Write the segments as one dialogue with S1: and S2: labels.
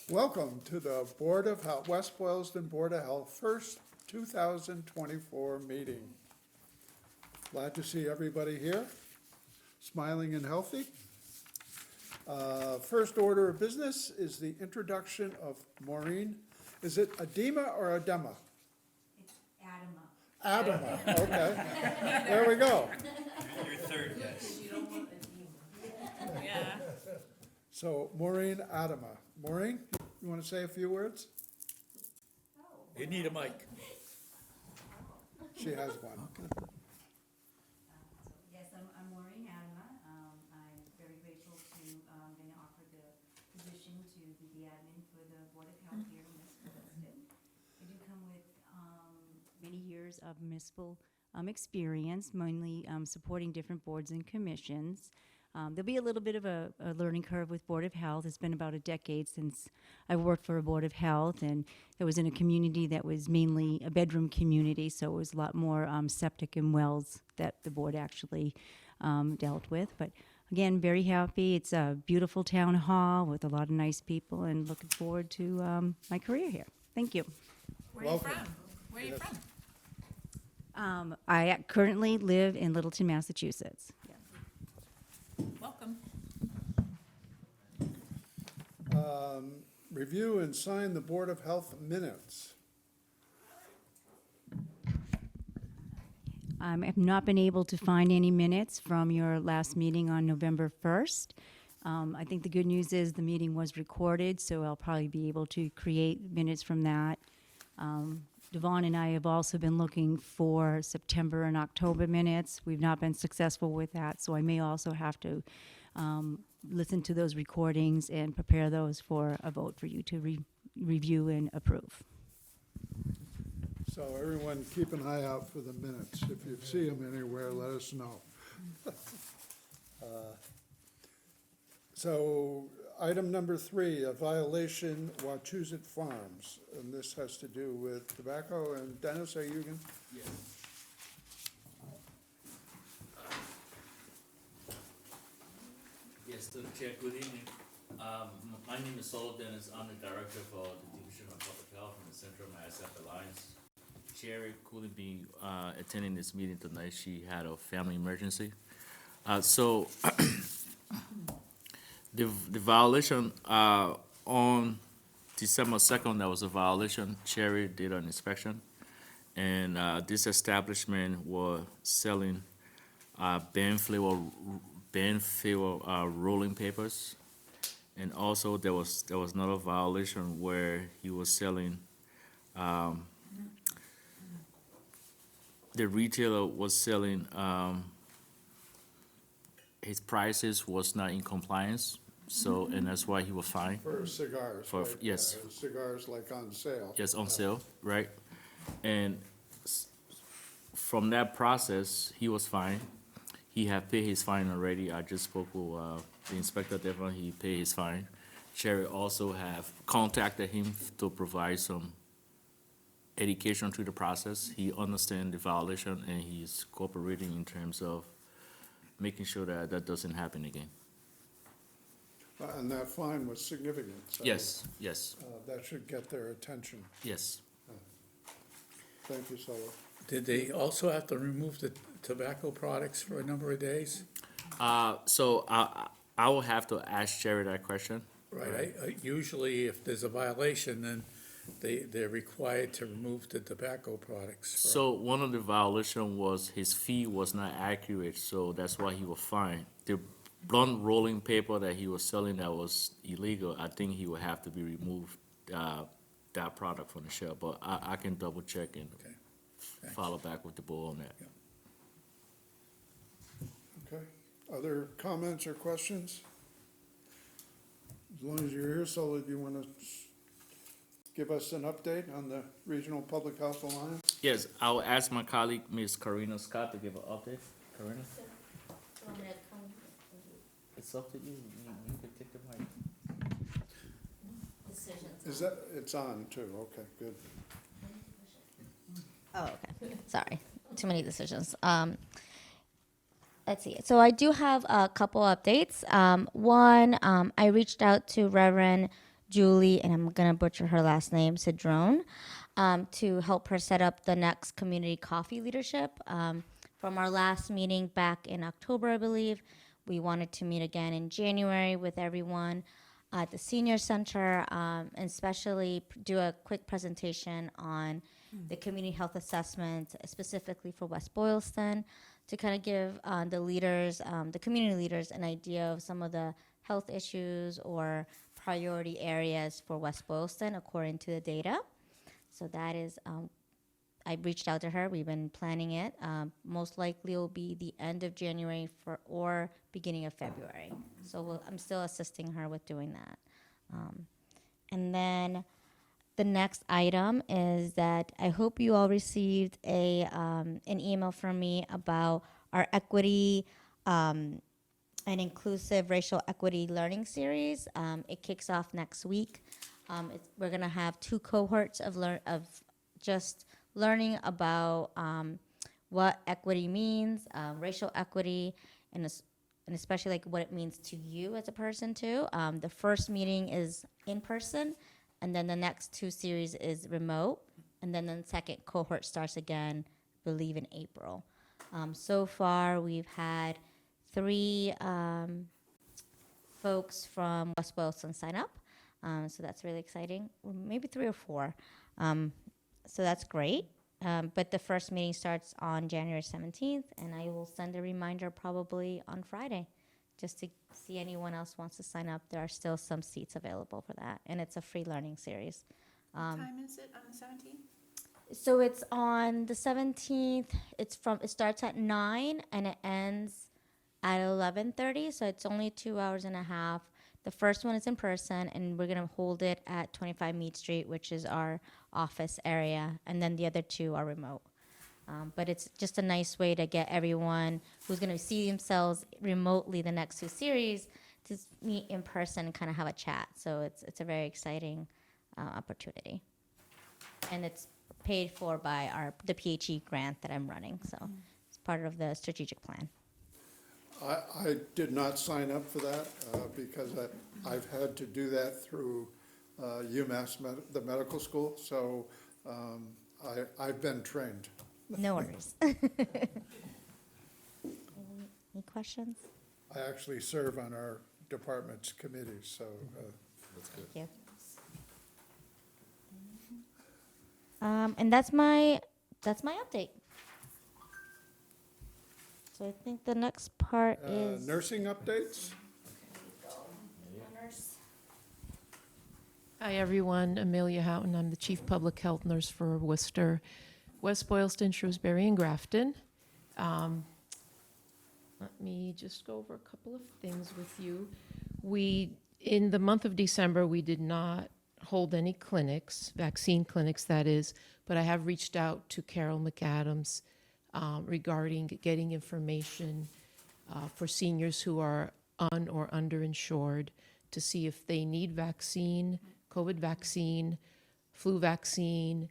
S1: Welcome to the Board of Health, West Boylston Board of Health, first 2024 meeting. Glad to see everybody here, smiling and healthy. First order of business is the introduction of Maureen. Is it Adema or Adema?
S2: It's Adama.
S1: Adema, okay. There we go.
S3: Your third guess.
S2: You don't want Adema.
S4: Yeah.
S1: So Maureen Adema. Maureen, you want to say a few words?
S3: You need a mic.
S1: She has one.
S2: Yes, I'm Maureen Adama. I'm very grateful to been offered the position to be the admin for the Board of Health here in West Boylston. I do come with many years of municipal experience, mainly supporting different boards and commissions. There'll be a little bit of a learning curve with Board of Health. It's been about a decade since I worked for a Board of Health, and it was in a community that was mainly a bedroom community, so it was a lot more septic and wells that the board actually dealt with. But again, very happy. It's a beautiful town hall with a lot of nice people, and looking forward to my career here. Thank you.
S4: Where are you
S1: Welcome.
S4: from? Where are you
S1: Yes.
S4: from?
S2: I currently live in Littleton, Massachusetts.
S4: Welcome.
S1: Review and sign the Board of Health minutes.
S2: I have not been able to find any minutes from your last meeting on November 1st. I think the good news is the meeting was recorded, so I'll probably be able to create minutes from that. Devon and I have also been looking for September and October minutes. We've not been successful with that, so I may also have to listen to those recordings and prepare those for a vote for you to review and approve.
S1: So everyone keep an eye out for the minutes. If you see them anywhere, let us know. So item number 3, a violation Wachusett Farms. And this has to do with tobacco. And Dennis, are you going?
S3: Yes, to the chair, good evening. My name is Saul Dennis. I'm the director for the Division of Public Health in the Central Mass Health Alliance. Sherry couldn't be attending this meeting tonight. She had a family emergency. So the violation on December 2nd, there was a violation. Cherry did an inspection, and this establishment was selling band flavor rolling papers, and also there was another violation where he was selling. The retailer was selling. His prices was not in compliance, so and that's why he was fined.
S1: For cigars.
S3: For-
S1: right?
S3: yes.
S1: Yeah, cigars like on sale.
S3: Yes, on sale, right? And from that process, he was fined. He had paid his fine already. I just spoke with the inspector, Devon. He paid his fine. Cherry also have contacted him to provide some education through the process. He understands the violation, and he's cooperating in terms of making sure that that doesn't happen again.
S1: And that fine was significant. So,
S3: Yes.
S1: that should get their attention.
S3: Yes.
S1: Thank you, Solo.
S5: Did they also have to remove the tobacco products for a number of days?
S3: So I will have to ask Cherry that question.
S5: Right, usually if there's a violation, then they're required to remove the tobacco products.
S3: So one of the violation was his fee was not accurate, so that's why he was fined. The blunt rolling paper that he was selling that was illegal, I think he would have to be removed, that product from the shelf, but I can double check and
S5: Okay, thanks.
S3: follow back with the board on that.
S1: Okay. Other comments or questions? As long as you're here, Solo, do you want to give us an update on the Regional Public Health Alliance?
S3: Yes, I will ask my colleague, Ms. Karina Scott, to give an update. Karina? It's up to you, you can take the mic.
S1: Is that, it's on too, okay, good.
S6: Oh, okay. Sorry. Too many decisions. Let's see. So I do have a couple updates. One, I reached out to Reverend Julie, and I'm gonna butcher her last name, Cedrone, to help her set up the next community coffee leadership. From our last meeting back in October, I believe, we wanted to meet again in January with everyone at the senior center, and especially do a quick presentation on the community health assessment, specifically for West Boylston, to kind of give the leaders, the community leaders, an idea of some of the health issues or priority areas for West Boylston according to the data. So that is, I reached out to her. We've been planning it. Most likely it will be the end of January or beginning of February. So I'm still assisting her with doing that. And then the next item is that I hope you all received an email from me about our equity and inclusive racial equity learning series. It kicks off next week. We're gonna have 2 cohorts of just learning about what equity means, racial equity, and especially like what it means to you as a person too. The first meeting is in person, and then the next 2 series is remote, and then the second cohort starts again, I believe in April. So far, we've had 3 folks from West Boylston sign up, so that's really exciting. Well, maybe 3 or 4. So that's great. But the first meeting starts on January 17th, and I will send a reminder probably on Friday, just to see anyone else wants to sign up. There are still some seats available for that, and it's a free learning series.
S4: What time is it on the 17th?
S6: So it's on the 17th. It starts at 9 and it ends at 11:30. So it's only 2 hours and a half. The first one is in person, and we're gonna hold it at 25 Mead Street, which is our office area, and then the other 2 are remote. But it's just a nice way to get everyone who's gonna see themselves remotely the next 2 series to meet in person and kind of have a chat. So it's a very exciting opportunity, and it's paid for by the PHE grant that I'm running. So it's part of the strategic plan.
S1: I did not sign up for that because I've had to do that through UMass, the medical school, so I've been trained.
S6: No worries. Any questions?
S1: I actually serve on our department's committee, so
S6: Thank you. And that's my update. So I think the next part is
S1: nursing updates?
S7: Hi, everyone. Amelia Houghton. I'm the Chief Public Health Nurse for Worcester, West Boylston, Shrewsbury, and Grafton. Let me just go over a couple of things with you. In the month of December, we did not hold any clinics, vaccine clinics, that is, but I have reached out to Carol McAdams regarding getting information for seniors who are un- or underinsured to see if they need vaccine, COVID vaccine, flu vaccine,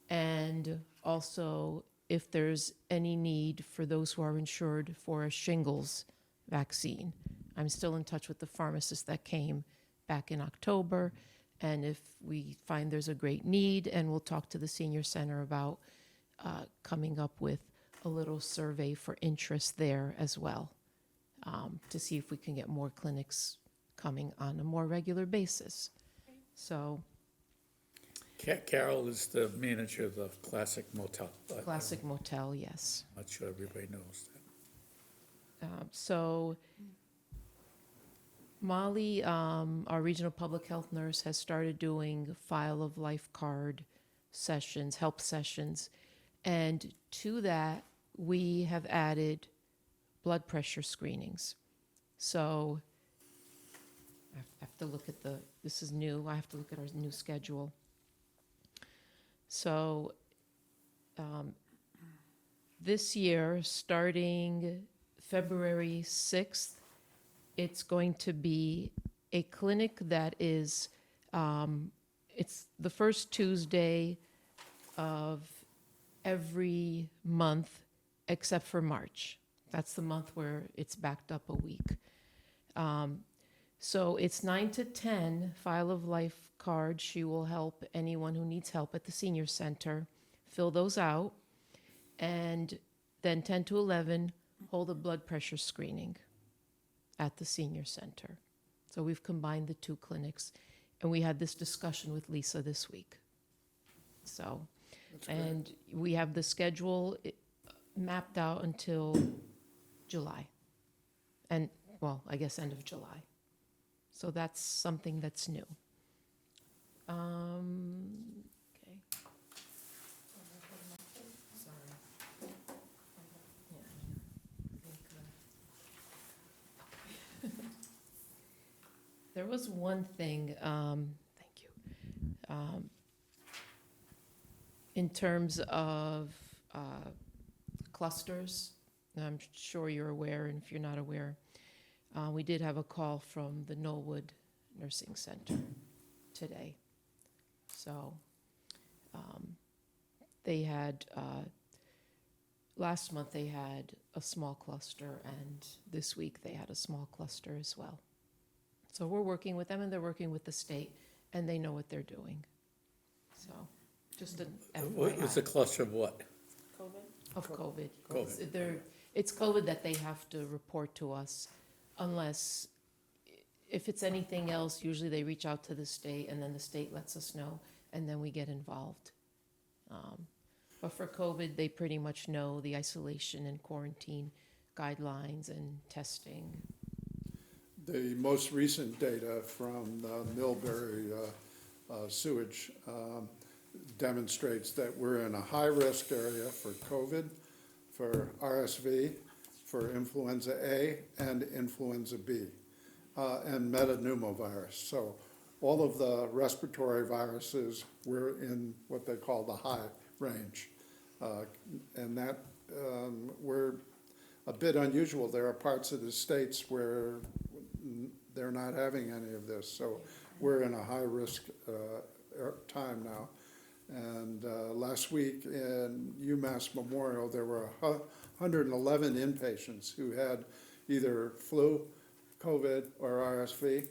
S7: and also if there's any need for those who are insured for a shingles vaccine. I'm still in touch with the pharmacist that came back in October, and if we find there's a great need, and we'll talk to the senior center about coming up with a little survey for interest there as well, to see if we can get more clinics coming on a more regular basis. So,
S5: Carol is the manager of the Classic Motel. but
S7: Classic Motel, yes.
S5: I'm not sure everybody knows that.
S7: So Molly, our regional public health nurse, has started doing file of life card sessions, help sessions. And to that, we have added blood pressure screenings. So I have to look at this is new, I have to look at our new schedule. So this year, starting February 6th, it's going to be a clinic that is, it's the first Tuesday of every month except for March. That's the month where it's backed up a week. So it's 9 to 10, file of life card. She will help anyone who needs help at the senior center fill those out. And then 10 to 11, hold a blood pressure screening at the senior center. So we've combined the two clinics, and we had this discussion with Lisa this week. So,
S1: That's great.
S7: and we have the schedule mapped out until July. And, well, I guess end of July. So that's something that's new. Okay. Sorry. There was one thing, thank you. In terms of clusters, I'm sure you're aware, and if you're not aware, we did have a call from the Knollwood Nursing Center today. So they had, last month they had a small cluster, and this week they had a small cluster as well. So we're working with them, and they're working with the state, and they know what they're doing. So just an
S5: It's a
S7: FYI
S5: cluster of what?
S7: of COVID.
S5: COVID.
S7: It's COVID that they have to report to us, unless, if it's anything else, usually they reach out to the state, and then the state lets us know, and then we get involved. But for COVID, they pretty much know the isolation and quarantine guidelines and testing.
S1: The most recent data from the Millbury sewage demonstrates that we're in a high-risk area for COVID, for RSV, for influenza A and influenza B, and metapneumovirus. So all of the respiratory viruses, we're in what they call the high range. And that, we're a bit unusual. There are parts of the states where they're not having any of this. So we're in a high-risk time now. And last week in UMass Memorial, there were 111 inpatients who had either flu, COVID, or RSV,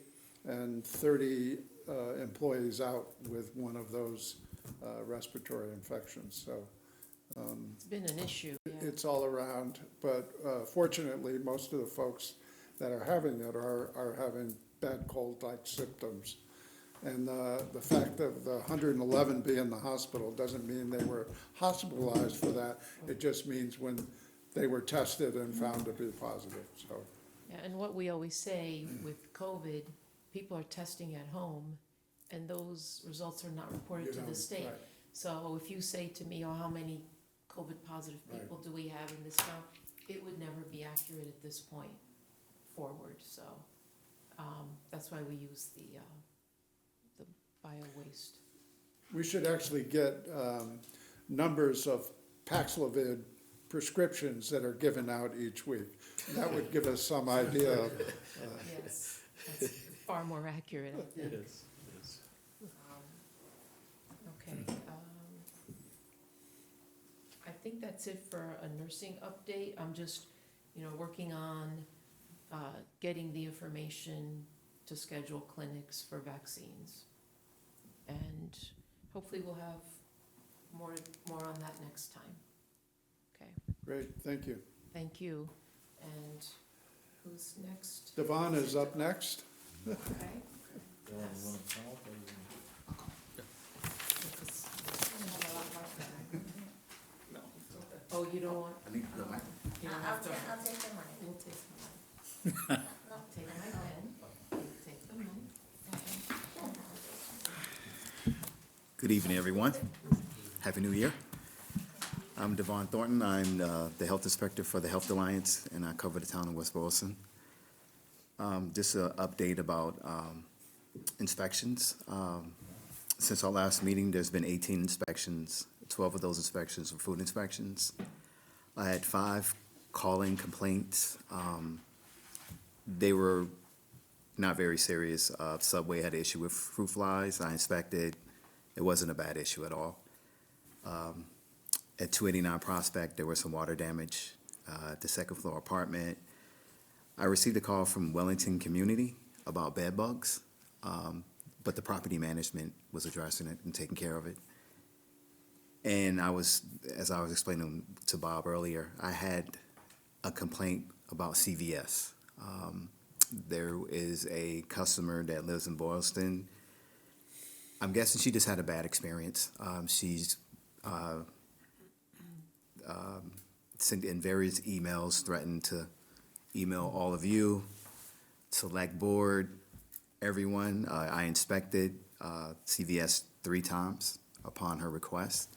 S1: and 30 employees out with one of those respiratory infections. So
S7: It's been an issue. Yeah.
S1: it's all around, but fortunately, most of the folks that are having it are having bad cold-like symptoms. And the fact of the 111 being in the hospital doesn't mean they were hospitalized for that. It just means when they were tested and found to be positive, so.
S7: Yeah, and what we always say with COVID, people are testing at home, and those results are not reported to the state.
S1: Right.
S7: So if you say to me, oh, how many COVID-positive people do we have in this town? It would never be accurate at this point forward, so that's why we use the bio-waste.
S1: We should actually get numbers of Paxlovid prescriptions that are given out each week. That would give us some idea of,
S7: Yes, that's far more accurate, I think.
S3: It is.
S7: Okay, I think that's it for a nursing update. I'm just, working on getting the information to schedule clinics for vaccines. And hopefully we'll have more on that next time. Okay,
S1: great, thank you.
S7: thank you. And who's next?
S1: Devon is up next.
S7: Okay. Oh, you don't want? You don't have to.
S6: I'll take the money.
S7: We'll take the money. Take my pen. Take the money.
S8: Good evening, everyone. Happy New Year. I'm Devon Thornton. I'm the health inspector for the Health Alliance, and I cover the town of West Boylston. Just an update about inspections. Since our last meeting, there's been 18 inspections. 12 of those inspections were food inspections. I had 5 calling complaints. They were not very serious. Subway had an issue with fruit flies. I inspected. It wasn't a bad issue at all. At 289 Prospect, there was some water damage at the second floor apartment. I received a call from Wellington Community. about bed bugs, but the property management was addressing it and taking care of it. And as I was explaining to Bob earlier, I had a complaint about CVS. There is a customer that lives in Boylston. I'm guessing she just had a bad experience. She's sent in various emails, threatened to email all of you, select board, everyone. I inspected CVS 3 times upon her request.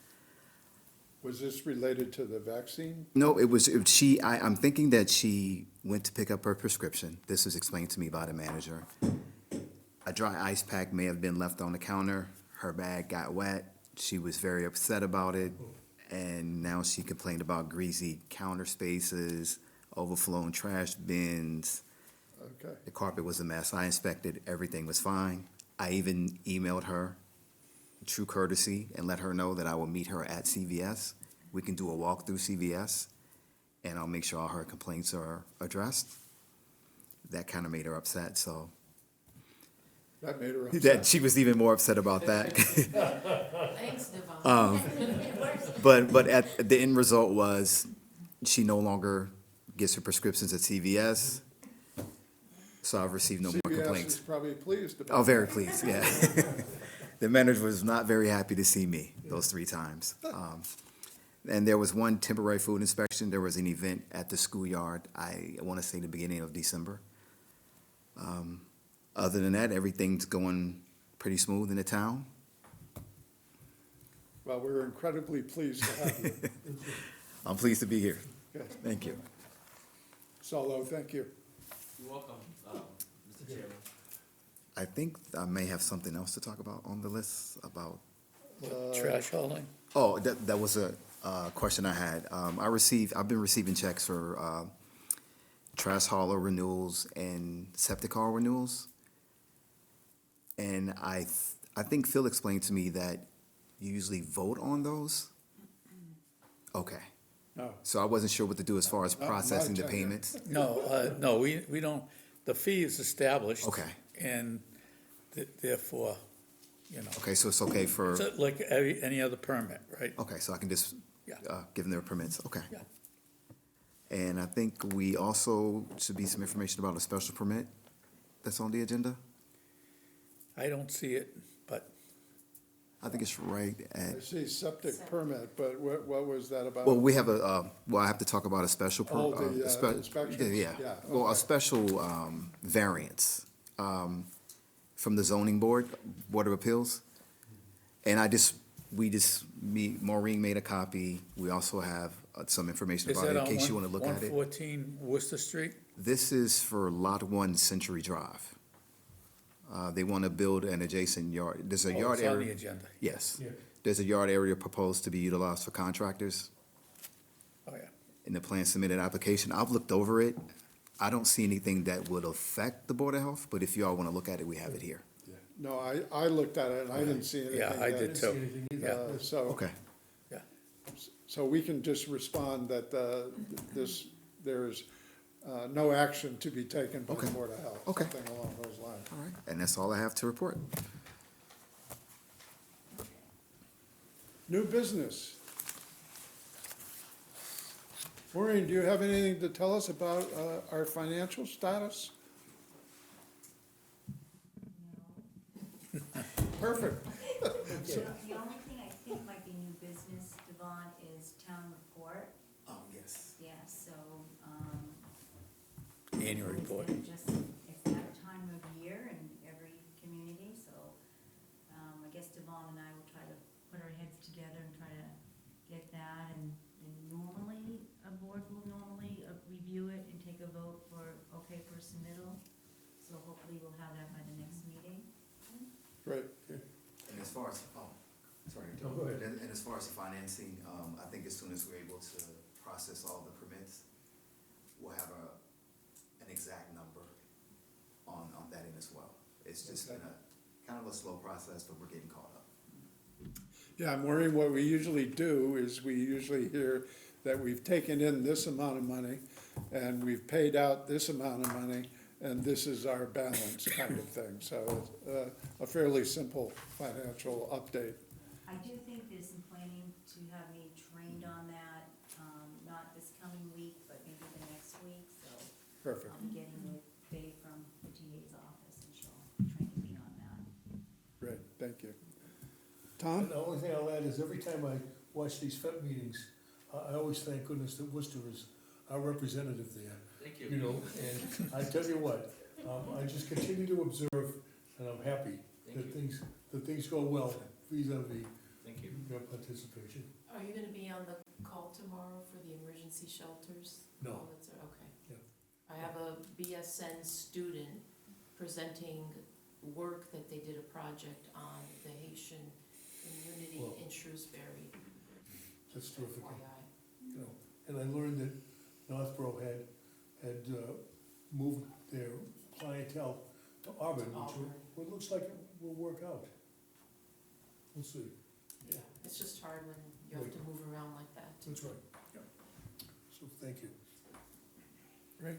S1: Was this related to the vaccine?
S8: No, I'm thinking that she went to pick up her prescription. This was explained to me by the manager. A dry ice pack may have been left on the counter. Her bag got wet. She was very upset about it. And now she complained about greasy counter spaces, overflowing trash bins.
S1: Okay.
S8: The carpet was a mess. I inspected, everything was fine. I even emailed her, true courtesy, and let her know that I will meet her at CVS. We can do a walk through CVS, and I'll make sure all her complaints are addressed. That kind of made her upset, so
S1: That made her
S8: that
S1: upset.
S8: she was even more upset about that.
S7: Thanks, Devon.
S8: But at the end result was she no longer gets her prescriptions at CVS. So I've received no more
S1: CBS is
S8: complaints.
S1: probably pleased about.
S8: Oh, very pleased, yeah. The manager was not very happy to see me those 3 times. And there was one temporary food inspection. There was an event at the schoolyard, I want to say the beginning of December. Other than that, everything's going pretty smooth in the town.
S1: Well, we're incredibly pleased to have you.
S8: I'm pleased to be here.
S1: Okay.
S8: Thank you.
S1: Solo, thank you.
S3: You're welcome, Mr. Chairman.
S8: I think I may have something else to talk about on the list about,
S5: Trash hauling?
S8: oh, that was a question I had. I've been receiving checks for trash hauler renewals and septic car renewals. And I think Phil explained to me that you usually vote on those? Okay.
S1: No,
S8: So I wasn't sure what to do as far as
S1: Not in my
S8: processing the
S1: tenure.
S8: payments.
S5: No, we don't, the fee is established.
S8: Okay.
S5: And therefore, you know,
S8: Okay, so it's okay for,
S5: it's like any other permit, right?
S8: okay, so I can just
S5: Yeah.
S8: give them their permits, okay.
S5: Yeah.
S8: And I think we also should be some information about a special permit that's on the agenda.
S5: I don't see it, but
S8: I think it's right
S1: I
S8: at,
S1: see septic permit, but what was that about?
S8: well, we have I have to talk about a special.
S1: Oh, the, inspections?
S8: Yeah,
S1: Yeah,
S8: well, a
S1: okay.
S8: special variance from the zoning board, Board of Appeals. And Maureen made a copy. We also have some information
S5: is
S8: about it
S5: that
S8: in
S5: on
S8: case you want to look at it.
S5: 114 Worcester Street?
S8: This is for Lot 1 Century Drive. They want to build an adjacent yard. There's a
S5: Oh,
S8: yard
S5: it's on the
S8: area.
S5: agenda.
S8: Yes. There's a yard area proposed to be utilized for contractors.
S5: Oh, yeah.
S8: In the plan submitted application, I've looked over it. I don't see anything that would affect the Board of Health, but if you all want to look at it, we have it here.
S1: No, I looked at it and I didn't see anything.
S5: Yeah, I
S1: that-
S5: did too. Yeah,
S1: So,
S8: Okay,
S5: yeah.
S1: so we can just respond that there's no action to be taken by the
S8: Okay.
S1: Board of Health.
S8: Okay.
S1: Something along those lines.
S8: all right. And that's all I have to report.
S1: New business. Maureen, do you have anything to tell us about our financial status? Perfect.
S2: The only thing I think might be new business, Devon, is town report.
S8: Oh, yes.
S2: Yeah, so,
S5: Annual report.
S2: it's that time of year in every community, so, I guess Devon and I will try to put our heads together and try to get that, and normally, a board will normally review it and take a vote for, okay for submittal, so hopefully we'll have that by the next meeting.
S1: Great.
S8: And as far as, sorry. And as far as the financing, I think as soon as we're able to process all the permits, we'll have an exact number on that end as well. It's just been kind of a slow process, but we're getting caught up.
S1: Yeah, Maureen, what we usually do is we usually hear that we've taken in this amount of money and we've paid out this amount of money, and this is our balance kind of thing. So a fairly simple financial update.
S2: I do think there's some planning to have me trained on that, not this coming week, but maybe the next week, so.
S1: Perfect.
S2: I'll be getting with Faye from the TA's office, and she'll train me on that.
S1: Great, thank you. Tom?
S9: The only thing I'll add is every time I watch these FEP meetings, I always thank goodness that Worcester is our representative there.
S3: Thank
S9: You know, and I tell you what, I just continue to observe, and I'm happy that things go well vis-à-vis
S3: Thank you.
S9: your participation.
S7: Are you gonna be on the call tomorrow for the emergency shelters?
S9: No.
S7: Oh, that's, okay.
S9: Yeah.
S7: I have a BSN student presenting work that they did a project on the Haitian community
S9: Well,
S7: in Shrewsbury.
S9: That's terrific.
S7: FYI.
S9: You know, and I learned that Northborough had moved their clientele to Auburn, which looks like it will work out. We'll see.
S7: Yeah, it's just hard when you have to move around like that.
S9: That's right, yeah. So, thank you.
S1: Great.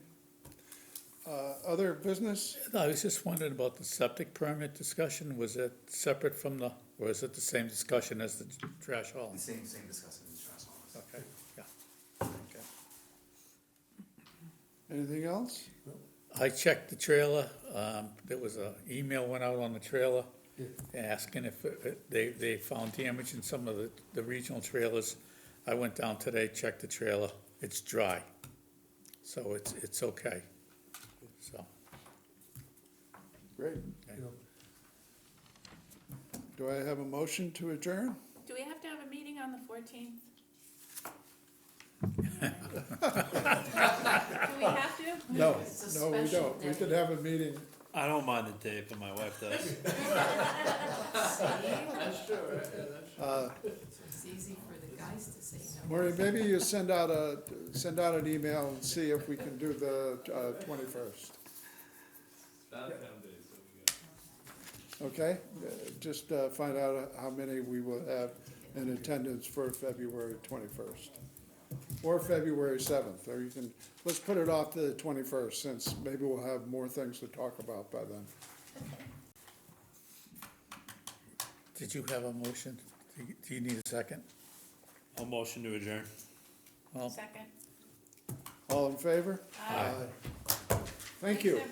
S1: Other business?
S5: No, I was just wondering about the septic permit discussion. Was it separate from the, or is it the same discussion as the trash haul?
S8: The same discussion as trash hauls.
S5: Okay, yeah. Okay.
S1: Anything else?
S5: I checked the trailer. There was a email went out on the trailer
S9: Yeah.
S5: asking if they found damage in some of the regional trailers. I went down today, checked the trailer. It's dry. So it's okay. So,
S1: Great.
S9: You know,
S1: Do I have a motion to adjourn?
S4: Do we have to have a meeting on the 14th? Do we have to?
S1: No,
S7: It's a
S1: no, we
S7: special
S1: don't. We
S7: day.
S1: could have a meeting.
S10: I don't mind the tape, but my wife does.
S7: It's easy for the guys to say no.
S1: Maureen, maybe you send out an email and see if we can do the 21st. Okay? Just find out how many we will have in attendance for February 21st. Or February 7th, or you can, let's put it off to the 21st, since maybe we'll have more things to talk about by then.
S5: did you have a motion? Do you need a second?
S10: I'll motion to adjourn.
S5: Well,
S4: Second.
S1: All in favor?
S4: Aye.
S1: Thank you.